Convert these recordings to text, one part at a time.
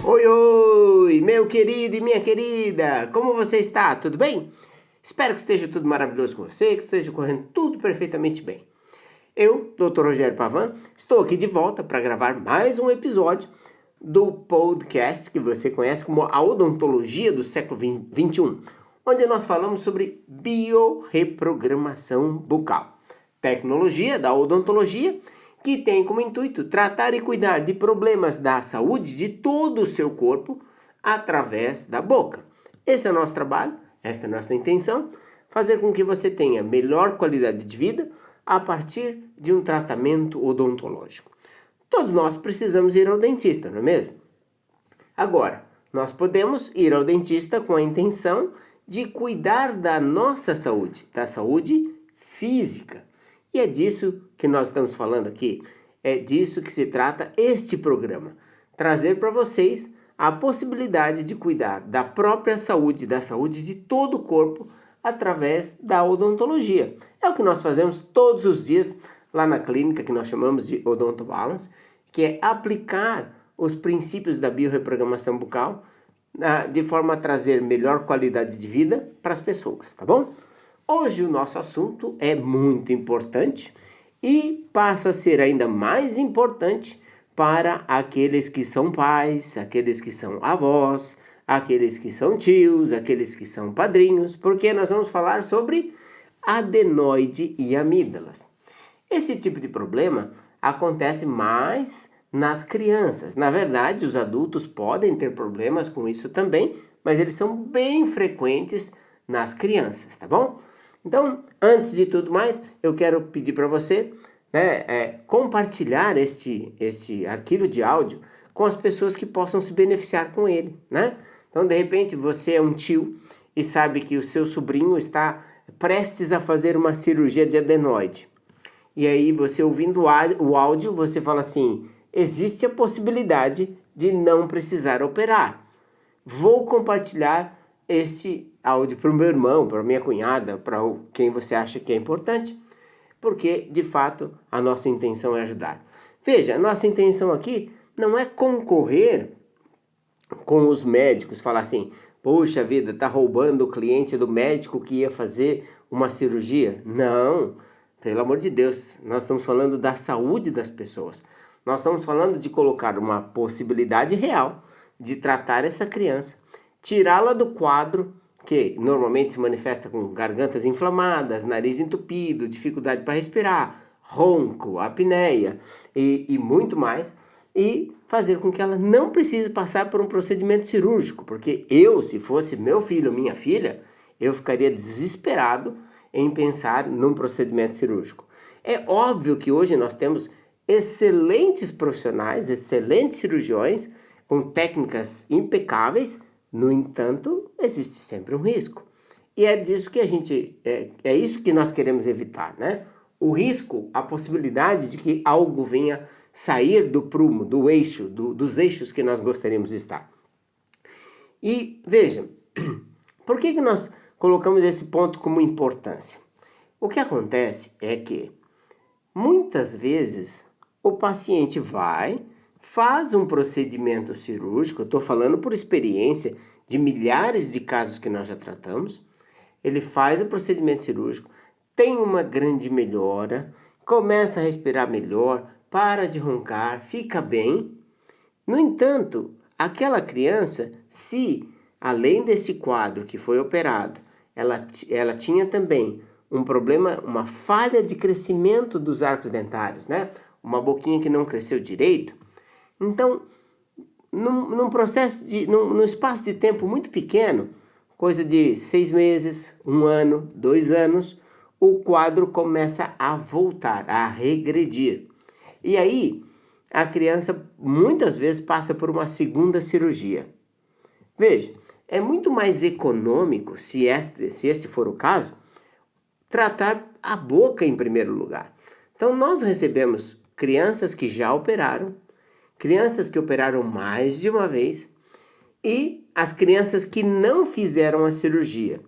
Oi, oi, meu querido e minha querida, como você está? Tudo bem? Espero que esteja tudo maravilhoso com você, que esteja correndo tudo perfeitamente bem. Eu, Dr. Rogério Pavan, estou aqui de volta para gravar mais um episódio do podcast que você conhece como a odontologia do século XXI, onde nós falamos sobre biorreprogramação bucal, tecnologia da odontologia que tem como intuito tratar e cuidar de problemas da saúde de todo o seu corpo através da boca. Esse é o nosso trabalho, esta é a nossa intenção, fazer com que você tenha melhor qualidade de vida a partir de um tratamento odontológico. Todos nós precisamos ir ao dentista, não é mesmo? Agora, nós podemos ir ao dentista com a intenção de cuidar da nossa saúde, da saúde física. E é disso que nós estamos falando aqui. É disso que se trata este programa. Trazer para vocês a possibilidade de cuidar da própria saúde, da saúde de todo o corpo, através da odontologia. É o que nós fazemos todos os dias lá na clínica, que nós chamamos de Odonto Balance, que é aplicar os princípios da biorreprogramação bucal de forma a trazer melhor qualidade de vida para as pessoas, tá bom? Hoje o nosso assunto é muito importante e passa a ser ainda mais importante para aqueles que são pais, aqueles que são avós, aqueles que são tios, aqueles que são padrinhos, porque nós vamos falar sobre adenoide e amígdalas. Esse tipo de problema acontece mais nas crianças. Na verdade, os adultos podem ter problemas com isso também, mas eles são bem frequentes nas crianças, tá bom? Então, antes de tudo mais, eu quero pedir para você compartilhar este arquivo de áudio com as pessoas que possam se beneficiar com ele, né? Então, de repente, você é um tio e sabe que o seu sobrinho está prestes a fazer uma cirurgia de adenoide. E aí, você ouvindo o áudio, você fala assim, existe a possibilidade de não precisar operar. Vou compartilhar este áudio para o meu irmão, para a minha cunhada, para quem você acha que é importante, porque, de fato, a nossa intenção é ajudar. Veja, a nossa intenção aqui não é concorrer com os médicos, falar assim, poxa vida, tá roubando o cliente do médico que ia fazer uma cirurgia. Não, pelo amor de Deus, nós estamos falando da saúde das pessoas. Nós estamos falando de colocar uma possibilidade real de tratar essa criança, tirá-la do quadro que normalmente se manifesta com gargantas inflamadas, nariz entupido, dificuldade para respirar, ronco, apneia e muito mais, e fazer com que ela não precise passar por um procedimento cirúrgico, porque se fosse meu filho ou minha filha, eu ficaria desesperado em pensar num procedimento cirúrgico. É óbvio que hoje nós temos excelentes profissionais, excelentes cirurgiões, com técnicas impecáveis. No entanto, existe sempre um risco. E é disso que é isso que nós queremos evitar, né? O risco, a possibilidade de que algo venha sair do prumo, do eixo, dos eixos que nós gostaríamos de estar. E veja, por que nós colocamos esse ponto como importância? O que acontece é que muitas vezes o paciente faz um procedimento cirúrgico, eu estou falando por experiência de milhares de casos que nós já tratamos, ele faz o procedimento cirúrgico, tem uma grande melhora, começa a respirar melhor, para de roncar, fica bem. No entanto, aquela criança, se além desse quadro que foi operado, ela tinha também um problema, uma falha de crescimento dos arcos dentários, né? Uma boquinha que não cresceu direito. Então, num espaço de tempo muito pequeno, coisa de 6 meses, 1 ano, 2 anos, o quadro começa a voltar, a regredir. E aí, a criança muitas vezes passa por uma segunda cirurgia. Veja, é muito mais econômico, se este for o caso, tratar a boca em primeiro lugar. Então, nós recebemos crianças que já operaram, crianças que operaram mais de uma vez e as crianças que não fizeram a cirurgia.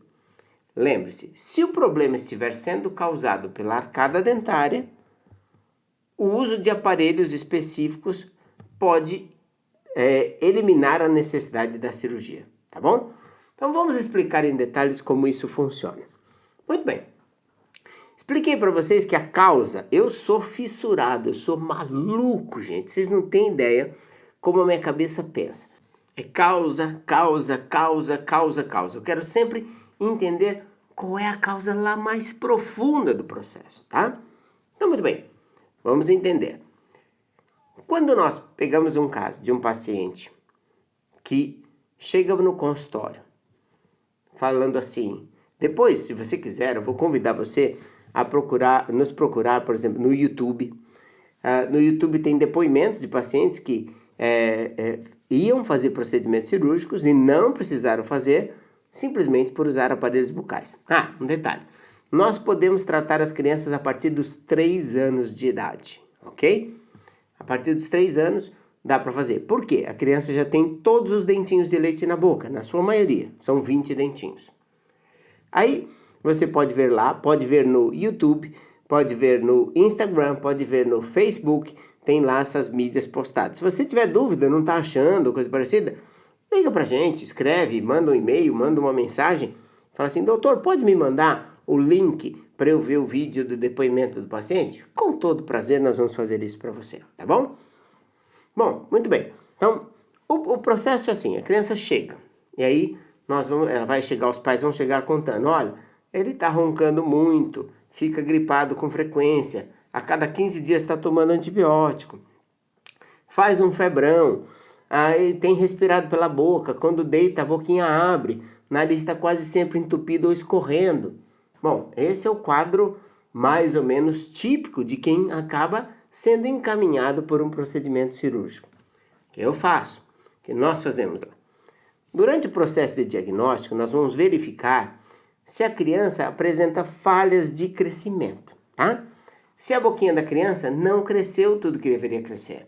Lembre-se, se o problema estiver sendo causado pela arcada dentária, o uso de aparelhos específicos pode eliminar a necessidade da cirurgia, tá bom? Então vamos explicar em detalhes como isso funciona. Muito bem. Expliquei para vocês que a causa, eu sou fissurado, eu sou maluco, gente. Vocês não têm ideia como a minha cabeça pensa. É causa, causa, causa, causa, causa. Eu quero sempre entender qual é a causa lá mais profunda do processo, tá? Então, muito bem, vamos entender. Quando nós pegamos um caso de um paciente que chega no consultório falando assim, depois, se você quiser, eu vou convidar você a nos procurar, por exemplo, no YouTube. No YouTube tem depoimentos de pacientes que iam fazer procedimentos cirúrgicos e não precisaram fazer simplesmente por usar aparelhos bucais. Um detalhe. Nós podemos tratar as crianças a partir dos 3 anos de idade, ok? A partir dos 3 anos dá para fazer. Por quê? A criança já tem todos os dentinhos de leite na boca, na sua maioria. São 20 dentinhos. Aí você pode ver lá, pode ver no YouTube, pode ver no Instagram, pode ver no Facebook, tem lá essas mídias postadas. Se você tiver dúvida, não está achando, coisa parecida, liga pra gente, escreve, manda um e-mail, manda uma mensagem, fala assim, doutor, pode me mandar o link para eu ver o vídeo do depoimento do paciente? Com todo prazer nós vamos fazer isso para você, tá bom? Bom, muito bem. Então, o processo é assim, a criança chega, e aí ela vai chegar, os pais vão chegar contando, olha, ele está roncando muito, fica gripado com frequência, a cada 15 dias está tomando antibiótico, faz um febrão, aí tem respirado pela boca, quando deita a boquinha abre, nariz está quase sempre entupido ou escorrendo. Bom, esse é o quadro mais ou menos típico de quem acaba sendo encaminhado por um procedimento cirúrgico. O que eu faço? O que nós fazemos lá? Durante o processo de diagnóstico, nós vamos verificar se a criança apresenta falhas de crescimento, tá? Se a boquinha da criança não cresceu tudo que deveria crescer.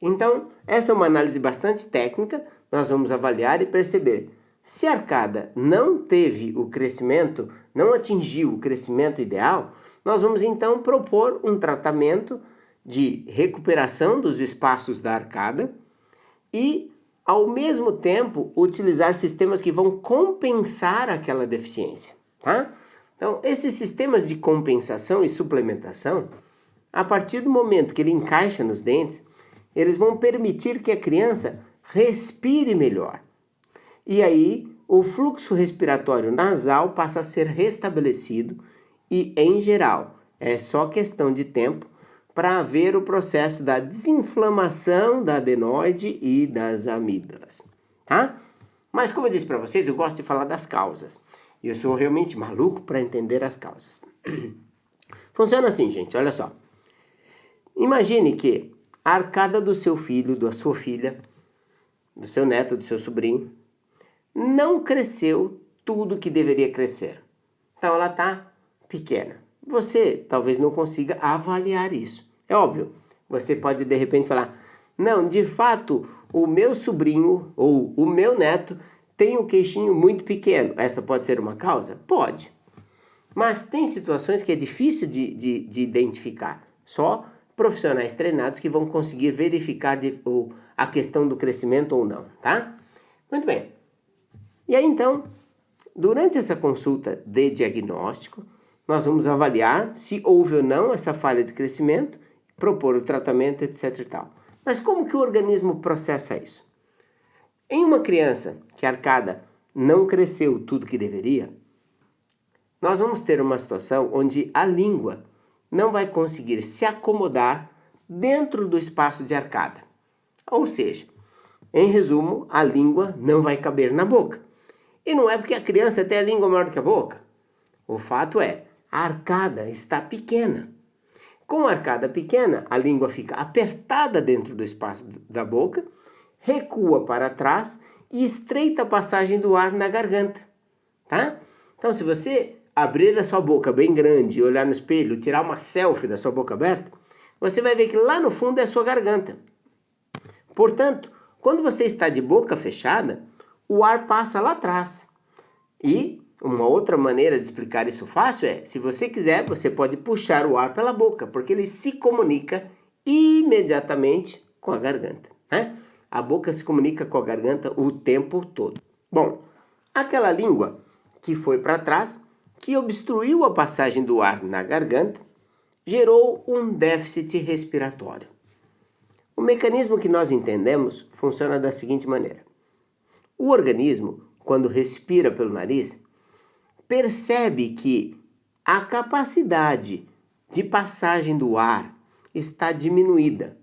Então, essa é uma análise bastante técnica, nós vamos avaliar e perceber se a arcada não teve o crescimento, não atingiu o crescimento ideal, nós vamos então propor um tratamento de recuperação dos espaços da arcada e, ao mesmo tempo, utilizar sistemas que vão compensar aquela deficiência, tá? Então, esses sistemas de compensação e suplementação, a partir do momento que ele encaixa nos dentes, eles vão permitir que a criança respire melhor. E aí, o fluxo respiratório nasal passa a ser restabelecido e, em geral, é só questão de tempo para haver o processo da desinflamação da adenoide e das amígdalas, tá? Mas, como eu disse para vocês, eu gosto de falar das causas. E eu sou realmente maluco para entender as causas. Funciona assim, gente, olha só. Imagine que a arcada do seu filho, da sua filha, do seu neto, do seu sobrinho, não cresceu tudo que deveria crescer. Então ela está pequena. Você talvez não consiga avaliar isso. É óbvio, você pode de repente falar, não, de fato, o meu sobrinho ou o meu neto tem um queixinho muito pequeno. Essa pode ser uma causa? Pode. Mas tem situações que é difícil de identificar. Só profissionais treinados que vão conseguir verificar a questão do crescimento ou não, tá? Muito bem. E aí, então, durante essa consulta de diagnóstico, nós vamos avaliar se houve ou não essa falha de crescimento, propor o tratamento, etc e tal. Mas como que o organismo processa isso? Em uma criança que a arcada não cresceu tudo que deveria, nós vamos ter uma situação onde a língua não vai conseguir se acomodar dentro do espaço de arcada. Ou seja, em resumo, a língua não vai caber na boca. E não é porque a criança tem a língua maior do que a boca. O fato é, a arcada está pequena. Com a arcada pequena, a língua fica apertada dentro do espaço da boca, recua para trás e estreita a passagem do ar na garganta, tá? Então, se você abrir a sua boca bem grande e olhar no espelho, tirar uma selfie da sua boca aberta, você vai ver que lá no fundo é a sua garganta. Portanto, quando você está de boca fechada, o ar passa lá atrás. E uma outra maneira de explicar isso fácil é, se você quiser, você pode puxar o ar pela boca, porque ele se comunica imediatamente com a garganta, né? A boca se comunica com a garganta o tempo todo. Bom, aquela língua que foi para trás, que obstruiu a passagem do ar na garganta, gerou um déficit respiratório. O mecanismo que nós entendemos funciona da seguinte maneira. O organismo, quando respira pelo nariz, percebe que a capacidade de passagem do ar está diminuída.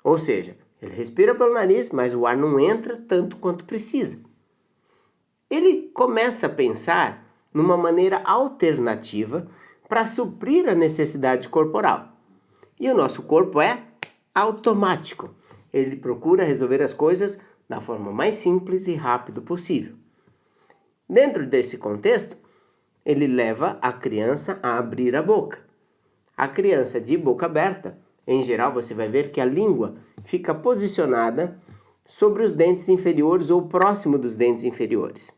Ou seja, ele respira pelo nariz, mas o ar não entra tanto quanto precisa. Ele começa a pensar numa maneira alternativa para suprir a necessidade corporal. E o nosso corpo é automático. Ele procura resolver as coisas da forma mais simples e rápida possível. Dentro desse contexto, ele leva a criança a abrir a boca. A criança de boca aberta, em geral, você vai ver que a língua fica posicionada sobre os dentes inferiores ou próximo dos dentes inferiores.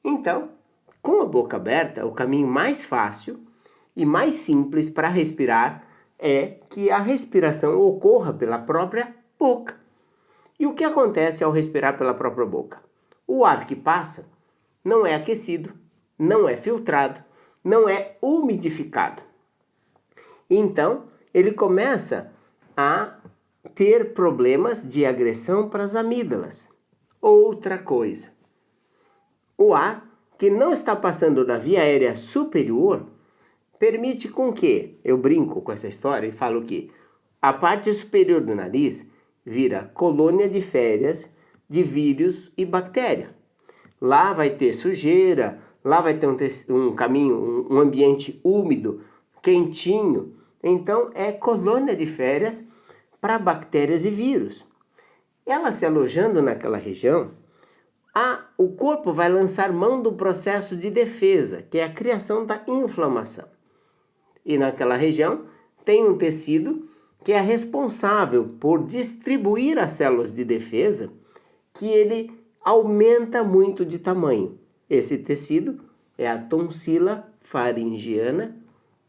Então, com a boca aberta, o caminho mais fácil e mais simples para respirar é que a respiração ocorra pela própria boca. E o que acontece ao respirar pela própria boca? O ar que passa não é aquecido, não é filtrado, não é umidificado. Então, ele começa a ter problemas de agressão para as amígdalas. Outra coisa, o ar que não está passando na via aérea superior permite com que, eu brinco com essa história e falo que a parte superior do nariz vira colônia de férias de vírus e bactéria. Lá vai ter sujeira, lá vai ter um caminho, um ambiente úmido, quentinho. Então é colônia de férias para bactérias e vírus. Ela se alojando naquela região, o corpo vai lançar mão do processo de defesa, que é a criação da inflamação. E naquela região tem um tecido que é responsável por distribuir as células de defesa, que ele aumenta muito de tamanho. Esse tecido é a tonsila faringiana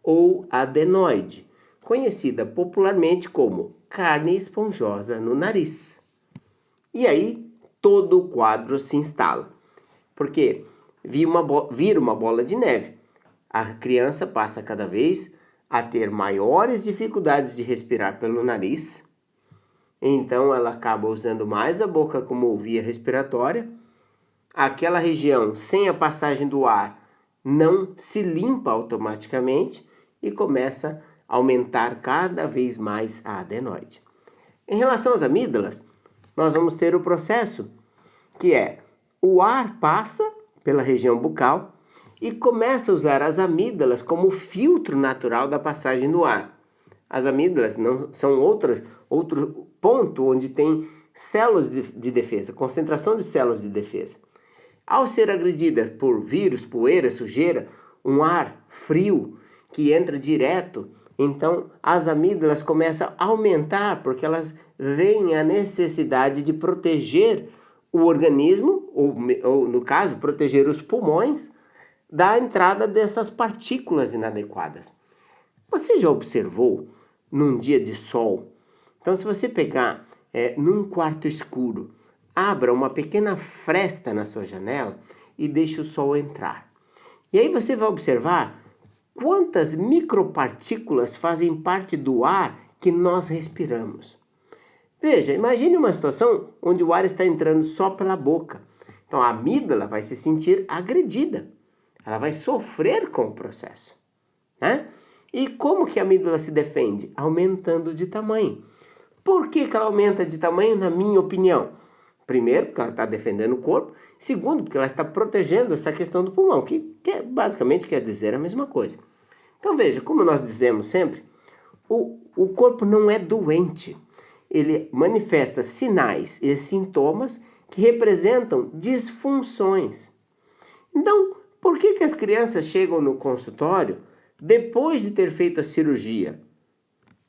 ou adenoide, conhecida popularmente como carne esponjosa no nariz. E aí todo o quadro se instala, porque vira uma bola de neve. A criança passa cada vez a ter maiores dificuldades de respirar pelo nariz, então ela acaba usando mais a boca como via respiratória. Aquela região sem a passagem do ar não se limpa automaticamente e começa a aumentar cada vez mais a adenoide. Em relação às amígdalas, nós vamos ter o processo que é o ar passa pela região bucal e começa a usar as amígdalas como filtro natural da passagem do ar. As amígdalas não são outro ponto onde tem células de defesa, concentração de células de defesa. Ao ser agredida por vírus, poeira, sujeira, um ar frio que entra direto, então as amígdalas começam a aumentar porque elas veem a necessidade de proteger o organismo, ou no caso, proteger os pulmões da entrada dessas partículas inadequadas. Você já observou num dia de sol? Então, se você pegar num quarto escuro, abra uma pequena fresta na sua janela e deixe o sol entrar. E aí você vai observar quantas micropartículas fazem parte do ar que nós respiramos. Veja, imagine uma situação onde o ar está entrando só pela boca. Então a amígdala vai se sentir agredida. Ela vai sofrer com o processo, né? E como que a amígdala se defende? Aumentando de tamanho. Por que ela aumenta de tamanho, na minha opinião? Primeiro, porque ela está defendendo o corpo. Segundo, porque ela está protegendo essa questão do pulmão, que basicamente quer dizer a mesma coisa. Então veja, como nós dizemos sempre, o corpo não é doente. Ele manifesta sinais e sintomas que representam disfunções. Então, por que as crianças chegam no consultório depois de ter feito a cirurgia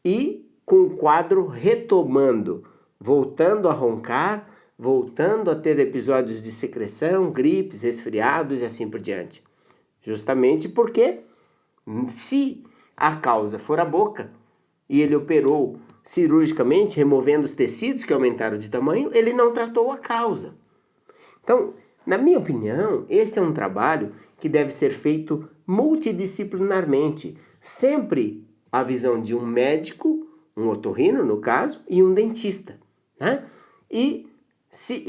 e com o quadro retomando, voltando a roncar, voltando a ter episódios de secreção, gripes, resfriados e assim por diante? Justamente porque, se a causa for a boca e ele operou cirurgicamente, removendo os tecidos que aumentaram de tamanho, ele não tratou a causa. Então, na minha opinião, esse é um trabalho que deve ser feito multidisciplinarmente, sempre a visão de um médico, um otorrino no caso, e um dentista, né? E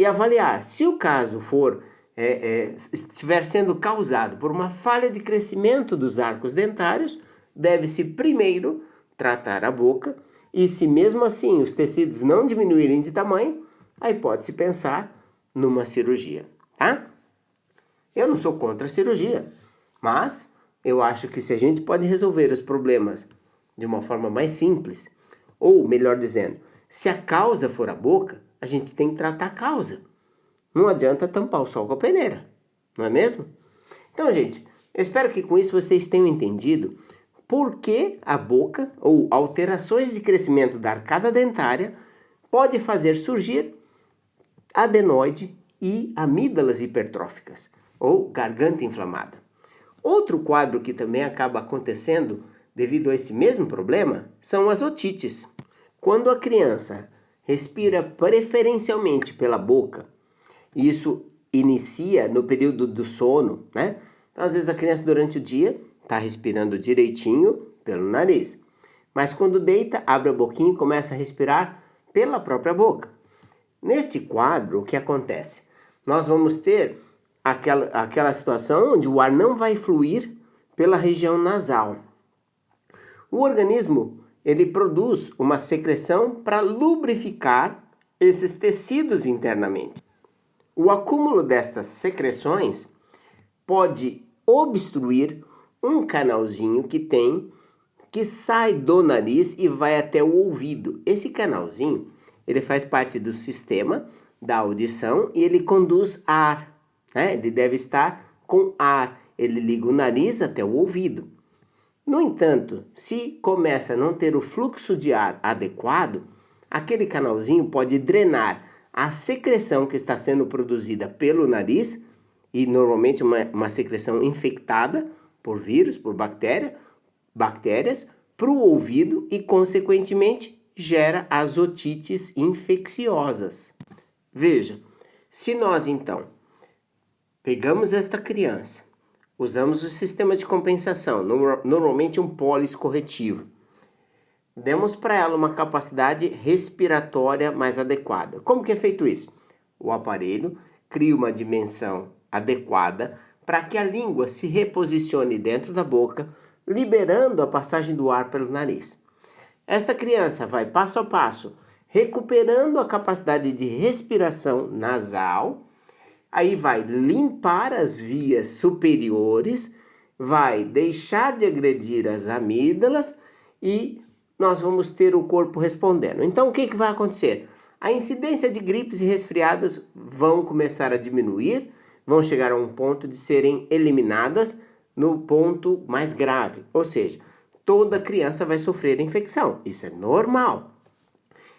avaliar se o caso estiver sendo causado por uma falha de crescimento dos arcos dentários, deve-se primeiro tratar a boca, e se mesmo assim os tecidos não diminuírem de tamanho, aí pode-se pensar numa cirurgia, tá? Eu não sou contra a cirurgia, mas eu acho que se a gente pode resolver os problemas de uma forma mais simples, ou melhor dizendo, se a causa for a boca, a gente tem que tratar a causa. Não adianta tampar o sol com a peneira, não é mesmo? Então, gente, eu espero que com isso vocês tenham entendido por que a boca, ou alterações de crescimento da arcada dentária, pode fazer surgir adenoide e amígdalas hipertróficas, ou garganta inflamada. Outro quadro que também acaba acontecendo devido a esse mesmo problema são as otites. Quando a criança respira preferencialmente pela boca, e isso inicia no período do sono, né? Então, às vezes a criança durante o dia está respirando direitinho pelo nariz, mas quando deita, abre a boquinha e começa a respirar pela própria boca. Neste quadro, o que acontece? Nós vamos ter aquela situação onde o ar não vai fluir pela região nasal. O organismo, ele produz uma secreção para lubrificar esses tecidos internamente. O acúmulo destas secreções pode obstruir um canalzinho que sai do nariz e vai até o ouvido. Esse canalzinho, ele faz parte do sistema da audição e ele conduz ar, né? Ele deve estar com ar, ele liga o nariz até o ouvido. No entanto, se começa a não ter o fluxo de ar adequado, aquele canalzinho pode drenar a secreção que está sendo produzida pelo nariz, e normalmente uma secreção infectada por vírus, por bactérias, para o ouvido e, consequentemente, gera as otites infecciosas. Veja, se nós então pegamos esta criança, usamos o sistema de compensação, normalmente um pólis corretivo, demos para ela uma capacidade respiratória mais adequada. Como que é feito isso? O aparelho cria uma dimensão adequada para que a língua se reposicione dentro da boca, liberando a passagem do ar pelo nariz. Esta criança vai passo a passo, recuperando a capacidade de respiração nasal, aí vai limpar as vias superiores, vai deixar de agredir as amígdalas e nós vamos ter o corpo respondendo. Então, o que vai acontecer? A incidência de gripes e resfriados vão começar a diminuir, vão chegar a um ponto de serem eliminadas no ponto mais grave. Ou seja, toda criança vai sofrer infecção. Isso é normal.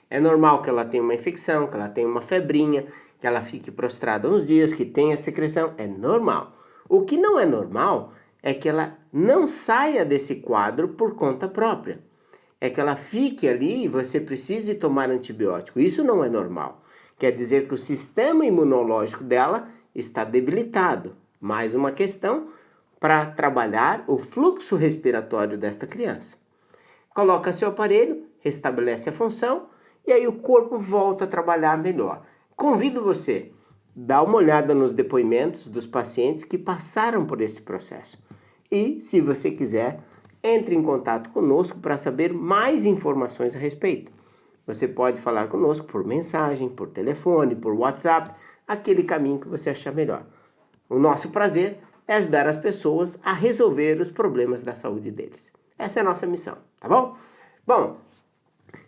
É normal que ela tenha uma infecção, que ela tenha uma febrinha, que ela fique prostrada uns dias, que tenha secreção. É normal. O que não é normal é que ela não saia desse quadro por conta própria. É que ela fique ali e você precise tomar antibiótico. Isso não é normal. Quer dizer que o sistema imunológico dela está debilitado. Mais uma questão para trabalhar o fluxo respiratório desta criança. Coloca seu aparelho, restabelece a função e aí o corpo volta a trabalhar melhor. Convido você, dá uma olhada nos depoimentos dos pacientes que passaram por esse processo. E, se você quiser, entre em contato conosco para saber mais informações a respeito. Você pode falar conosco por mensagem, por telefone, por WhatsApp, aquele caminho que você achar melhor. O nosso prazer é ajudar as pessoas a resolver os problemas da saúde deles. Essa é a nossa missão, tá bom? Bom,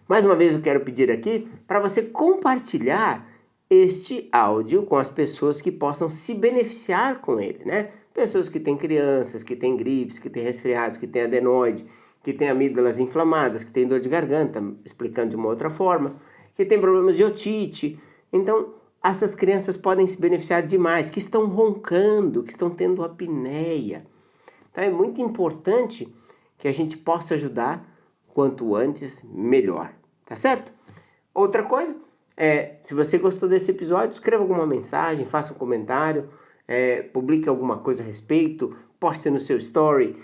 mais uma vez eu quero pedir aqui para você compartilhar este áudio com as pessoas que possam se beneficiar com ele, né? Pessoas que têm crianças, que têm gripes, que têm resfriados, que têm adenoide, que têm amígdalas inflamadas, que têm dor de garganta, explicando de uma outra forma, que têm problemas de otite. Então, essas crianças podem se beneficiar demais, que estão roncando, que estão tendo apneia. Então, é muito importante que a gente possa ajudar quanto antes, melhor. tá certo? Outra coisa, se você gostou desse episódio, escreva alguma mensagem, faça um comentário, publique alguma coisa a respeito, poste no seu story,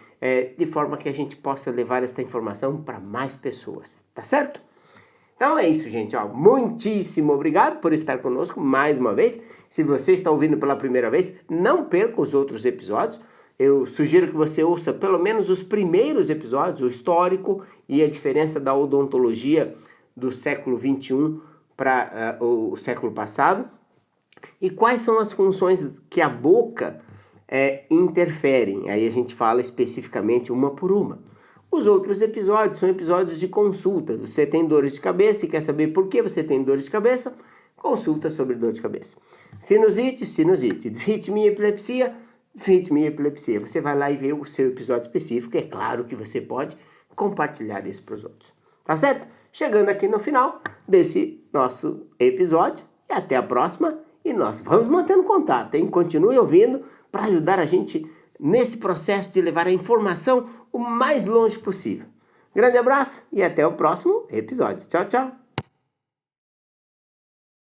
de forma que a gente possa levar esta informação para mais pessoas, tá certo? Então é isso, gente. Muitíssimo obrigado por estar conosco mais uma vez. Se você está ouvindo pela primeira vez, não perca os outros episódios. Eu sugiro que você ouça pelo menos os primeiros episódios, o histórico e a diferença da odontologia do século XXI para o século passado. E quais são as funções que a boca interferem. Aí a gente fala especificamente uma por uma. Os outros episódios são episódios de consulta. Você tem dores de cabeça e quer saber por que você tem dores de cabeça? Consulta sobre dor de cabeça. Sinusite, sinusite. Disritmia, epilepsia, disritmia, epilepsia. Você vai lá e vê o seu episódio específico. É claro que você pode compartilhar isso para os outros. Tá certo? Chegando aqui no final desse nosso episódio. E até a próxima. E nós vamos mantendo contato, hein? Continue ouvindo para ajudar a gente nesse processo de levar a informação o mais longe possível. Grande abraço e até o próximo episódio. Tchau, tchau!